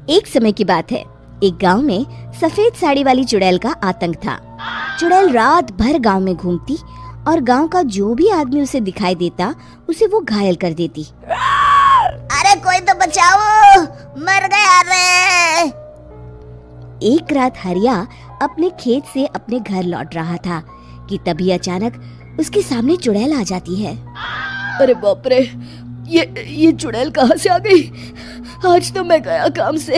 एक समय की बात है। एक गांव में सफेद साड़ी वाली चुड़ैल का आतंक था। चुड़ैल रात भर गांव में घूमती और गांव का जो भी आदमी उसे दिखाई देता उसे वो घायल कर देती। अरे कोई तो बचाओ, मर गया रे। एक रात हरिया अपने खेत से अपने घर लौट रहा था कि तभी अचानक उसके सामने चुड़ैल आ जाती है। अरे बाप रे, ये चुड़ैल कहाँ से आ गई? आज तो मैं गया काम से।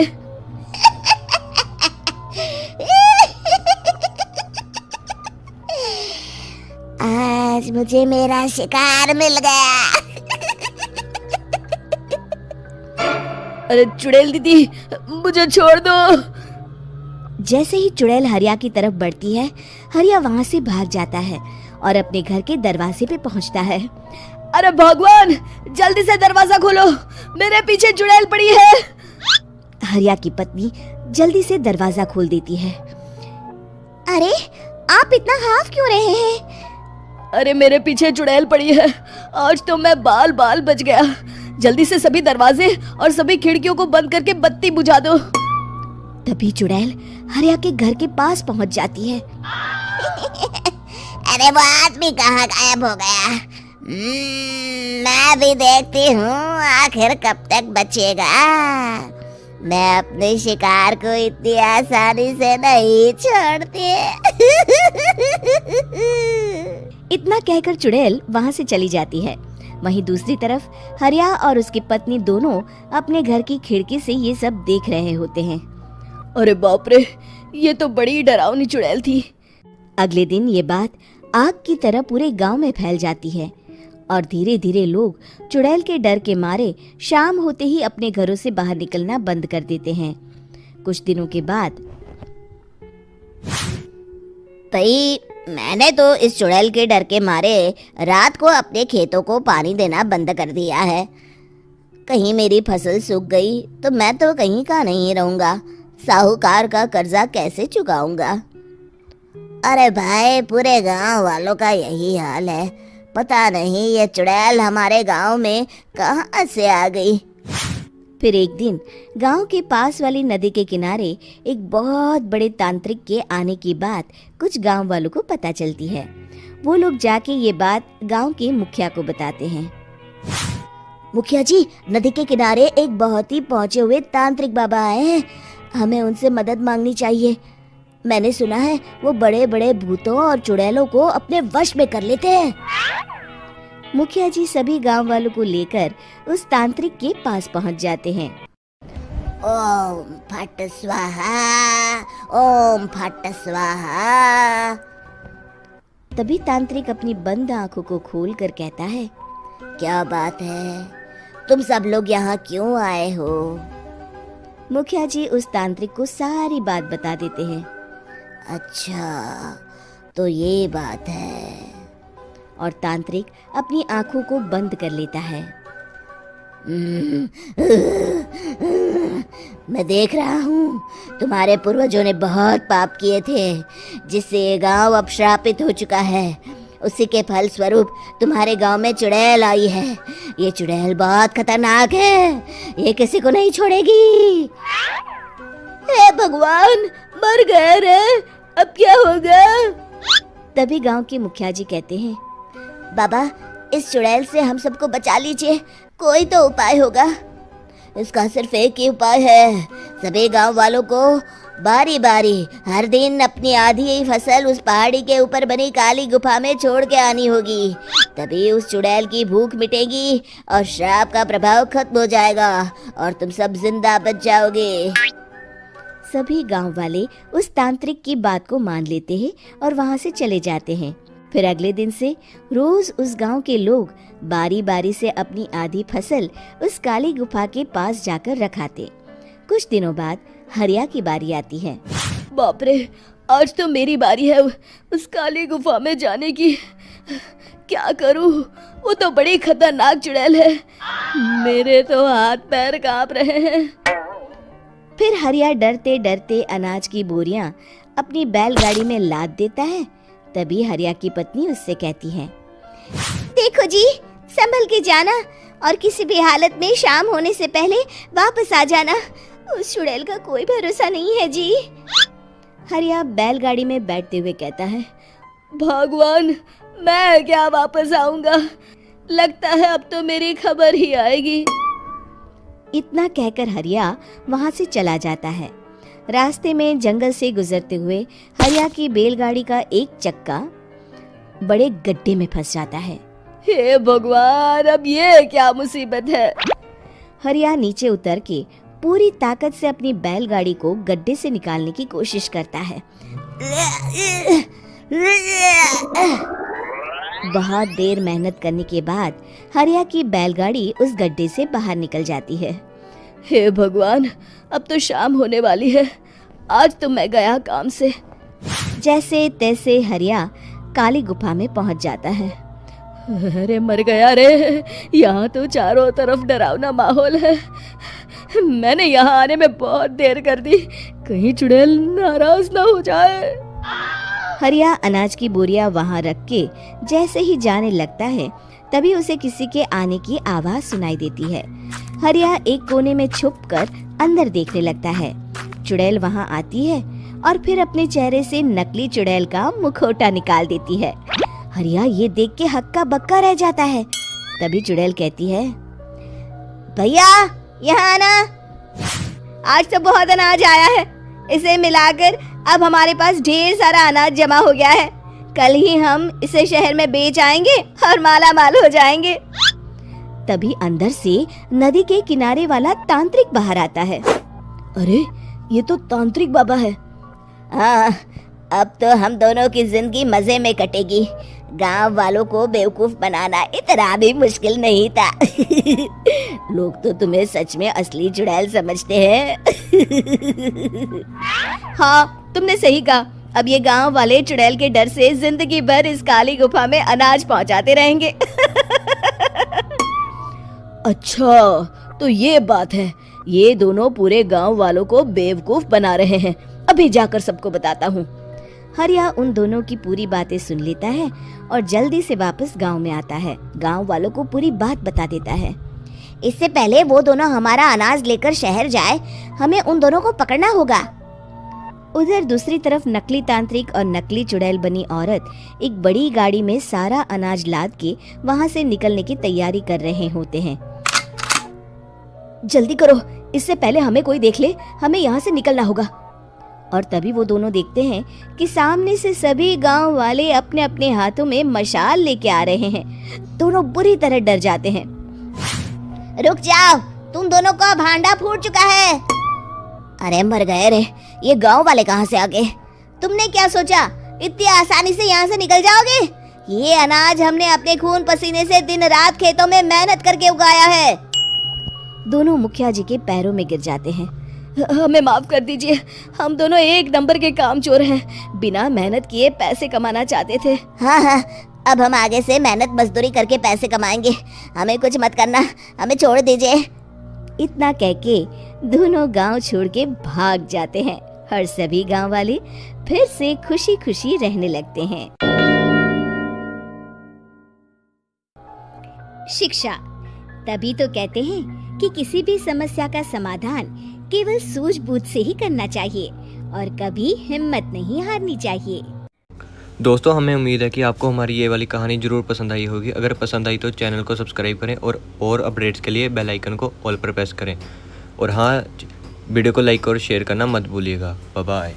आज मुझे मेरा शिकार मिल गया। अरे चुड़ैल दीदी, मुझे छोड़ दो। जैसे ही चुड़ैल हरिया की तरफ बढ़ती है, हरिया वहाँ से भाग जाता है और अपने घर के दरवाजे पे पहुँचता है। अरे भगवान, जल्दी से दरवाजा खोलो, मेरे पीछे चुड़ैल पड़ी है। हरिया की पत्नी जल्दी से दरवाजा खोल देती है। अरे आप इतना हाफ क्यों रहे हैं? अरे मेरे पीछे चुड़ैल पड़ी है, आज तो मैं बाल बाल बच गया। जल्दी से सभी दरवाजे और सभी खिड़कियों को बंद करके बत्ती बुझा दो। तभी चुड़ैल हरिया के घर के पास पहुंच जाती है। अरे वो आदमी कहाँ गायब हो गया? मैं भी देखती हूँ आखिर कब तक बचेगा। मैं अपने शिकार को इतनी आसानी से नहीं छोड़ती। इतना कहकर चुड़ैल वहाँ से चली जाती है। वहीं दूसरी तरफ हरिया और उसकी पत्नी दोनों अपने घर की खिड़की से ये सब देख रहे होते हैं। अरे बाप रे, ये तो बड़ी डरावनी चुड़ैल थी। अगले दिन ये बात आग की तरह पूरे गांव में फैल जाती है और धीरे धीरे लोग चुड़ैल के डर के मारे शाम होते ही अपने घरों से बाहर निकलना बंद कर देते हैं। कुछ दिनों के बाद भाई, मैंने तो इस चुड़ैल के डर के मारे रात को अपने खेतों को पानी देना बंद कर दिया है। कहीं मेरी फसल सूख गई तो मैं तो कहीं का नहीं रहूंगा। साहूकार का कर्जा कैसे चुकाऊंगा? अरे भाई, पूरे गांव वालों का यही हाल है। पता नहीं ये चुड़ैल हमारे गांव में कहां से आ गई। फिर एक दिन गांव के पास वाली नदी के किनारे एक बहुत बड़े तांत्रिक के आने की बात कुछ गांव वालों को पता चलती है। वो लोग जाके ये बात गांव के मुखिया को बताते हैं। मुखिया जी, नदी के किनारे एक बहुत ही पहुंचे हुए तांत्रिक बाबा आए हैं। हमें उनसे मदद मांगनी चाहिए। मैंने सुना है वो बड़े बड़े भूतों और चुड़ैलों को अपने वश में कर लेते हैं। मुखिया जी सभी गांव वालों को लेकर उस तांत्रिक के पास पहुंच जाते हैं। ओम फट स्वाहा, ओम फट स्वाहा। तभी तांत्रिक अपनी बंद आंखों को खोलकर कहता है, क्या बात है? तुम सब लोग यहाँ क्यों आए हो? मुखिया जी उस तांत्रिक को सारी बात बता देते हैं। अच्छा, तो ये बात है। और तांत्रिक अपनी आंखों को बंद कर लेता है। मैं देख रहा हूँ तुम्हारे पूर्वजों ने बहुत पाप किए थे, जिससे ये गांव अब श्रापित हो चुका है। उसी के फल स्वरूप तुम्हारे गांव में चुड़ैल आई है। ये चुड़ैल बहुत खतरनाक है, ये किसी को नहीं छोड़ेगी। हे भगवान, मर गए रे, अब क्या होगा? तभी गांव के मुखिया जी कहते हैं, बाबा, इस चुड़ैल से हम सबको बचा लीजिए। कोई तो उपाय होगा। इसका सिर्फ एक ही उपाय है। सभी गांव वालों को बारी बारी हर दिन अपनी आधी फसल उस पहाड़ी के ऊपर बनी काली गुफा में छोड़ के आनी होगी। तभी उस चुड़ैल की भूख मिटेगी और श्राप का प्रभाव खत्म हो जाएगा और तुम सब जिंदा बच जाओगे। सभी गांव वाले उस तांत्रिक की बात को मान लेते हैं और वहां से चले जाते हैं। फिर अगले दिन से रोज उस गांव के लोग बारी बारी से अपनी आधी फसल उस काली गुफा के पास जाकर रखाते। कुछ दिनों बाद हरिया की बारी आती है। बाप रे, आज तो मेरी बारी है उस काली गुफा में जाने की। क्या करूं? वो तो बड़ी खतरनाक चुड़ैल है। मेरे तो हाथ पैर कांप रहे हैं। फिर हरिया डरते डरते अनाज की बोरियां अपनी बैलगाड़ी में लाद देता है। तभी हरिया की पत्नी उससे कहती है, देखो जी, संभल के जाना और किसी भी हालत में शाम होने से पहले वापस आ जाना। उस चुड़ैल का कोई भरोसा नहीं है जी। हरिया बैलगाड़ी में बैठते हुए कहता है, भगवान, मैं क्या वापस आऊंगा? लगता है अब तो मेरी खबर ही आएगी। इतना कहकर हरिया वहां से चला जाता है। रास्ते में जंगल से गुजरते हुए हरिया की बैलगाड़ी का एक चक्का बड़े गड्ढे में फंस जाता है। हे भगवान, अब ये क्या मुसीबत है? हरिया नीचे उतर के पूरी ताकत से अपनी बैलगाड़ी को गड्ढे से निकालने की कोशिश करता है। बहुत देर मेहनत करने के बाद हरिया की बैलगाड़ी उस गड्ढे से बाहर निकल जाती है। हे भगवान, अब तो शाम होने वाली है। आज तो मैं गया काम से। जैसे तैसे हरिया काली गुफा में पहुंच जाता है। अरे मर गया रे, यहाँ तो चारों तरफ डरावना माहौल है। मैंने यहाँ आने में बहुत देर कर दी, कहीं चुड़ैल नाराज ना हो जाए। हरिया अनाज की बोरियां वहां रख के जैसे ही जाने लगता है, तभी उसे किसी के आने की आवाज सुनाई देती है। हरिया एक कोने में छुपकर अंदर देखने लगता है। चुड़ैल वहां आती है और फिर अपने चेहरे से नकली चुड़ैल का मुखौटा निकाल देती है। हरिया ये देख के हक्का बक्का रह जाता है। तभी चुड़ैल कहती है, भैया यहाँ आना। आज तो बहुत अनाज आया है, इसे मिलाकर अब हमारे पास ढेर सारा अनाज जमा हो गया है। कल ही हम इसे शहर में बेच आएंगे और माला माल हो जाएंगे। तभी अंदर से नदी के किनारे वाला तांत्रिक बाहर आता है। अरे, ये तो तांत्रिक बाबा है। हाँ, अब तो हम दोनों की जिंदगी मजे में कटेगी। गांव वालों को बेवकूफ बनाना इतना भी मुश्किल नहीं था। लोग तो तुम्हें सच में असली चुड़ैल समझते हैं। हाँ, तुमने सही कहा। अब ये गांव वाले चुड़ैल के डर से जिंदगी भर इस काली गुफा में अनाज पहुंचाते रहेंगे। अच्छा, तो ये बात है। ये दोनों पूरे गांव वालों को बेवकूफ बना रहे हैं। अभी जाकर सबको बताता हूँ। हरिया उन दोनों की पूरी बातें सुन लेता है और जल्दी से वापस गांव में आता है। गांव वालों को पूरी बात बता देता है। इससे पहले वो दोनों हमारा अनाज लेकर शहर जाए, हमें उन दोनों को पकड़ना होगा। उधर दूसरी तरफ नकली तांत्रिक और नकली चुड़ैल बनी औरत एक बड़ी गाड़ी में सारा अनाज लाद के वहां से निकलने की तैयारी कर रहे होते हैं। जल्दी करो, इससे पहले हमें कोई देख ले। हमें यहाँ से निकलना होगा। और तभी वो दोनों देखते हैं कि सामने से सभी गांव वाले अपने अपने हाथों में मशाल लेके आ रहे हैं। दोनों बुरी तरह डर जाते हैं। रुक जाओ, तुम दोनों का भांडा फूट चुका है। अरे मर गए रे, ये गांव वाले कहाँ से आ गए? तुमने क्या सोचा इतनी आसानी से यहाँ से निकल जाओगे? ये अनाज हमने अपने खून पसीने से दिन रात खेतों में मेहनत करके उगाया है। दोनों मुखिया जी के पैरों में गिर जाते हैं। हमें माफ कर दीजिए, हम दोनों एक नंबर के कामचोर हैं। बिना मेहनत किए पैसे कमाना चाहते थे। हाँ, अब हम आगे से मेहनत मजदूरी करके पैसे कमाएंगे। हमें कुछ मत करना, हमें छोड़ दीजिए। इतना कह के दोनों गांव छोड़ के भाग जाते हैं और सभी गांव वाले फिर से खुशी खुशी रहने लगते हैं। शिक्षा तभी तो कहते हैं कि किसी भी समस्या का समाधान केवल सूझबूझ से ही करना चाहिए और कभी हिम्मत नहीं हारनी चाहिए। दोस्तों, हमें उम्मीद है कि आपको हमारी ये वाली कहानी ज़रूर पसंद आई होगी। अगर पसंद आई तो चैनल को सब्सक्राइब करें और अपडेट्स के लिए बेल आइकन को ऑल पर प्रेस करें। और हाँ, वीडियो को लाइक और शेयर करना मत भूलिएगा। Bye bye.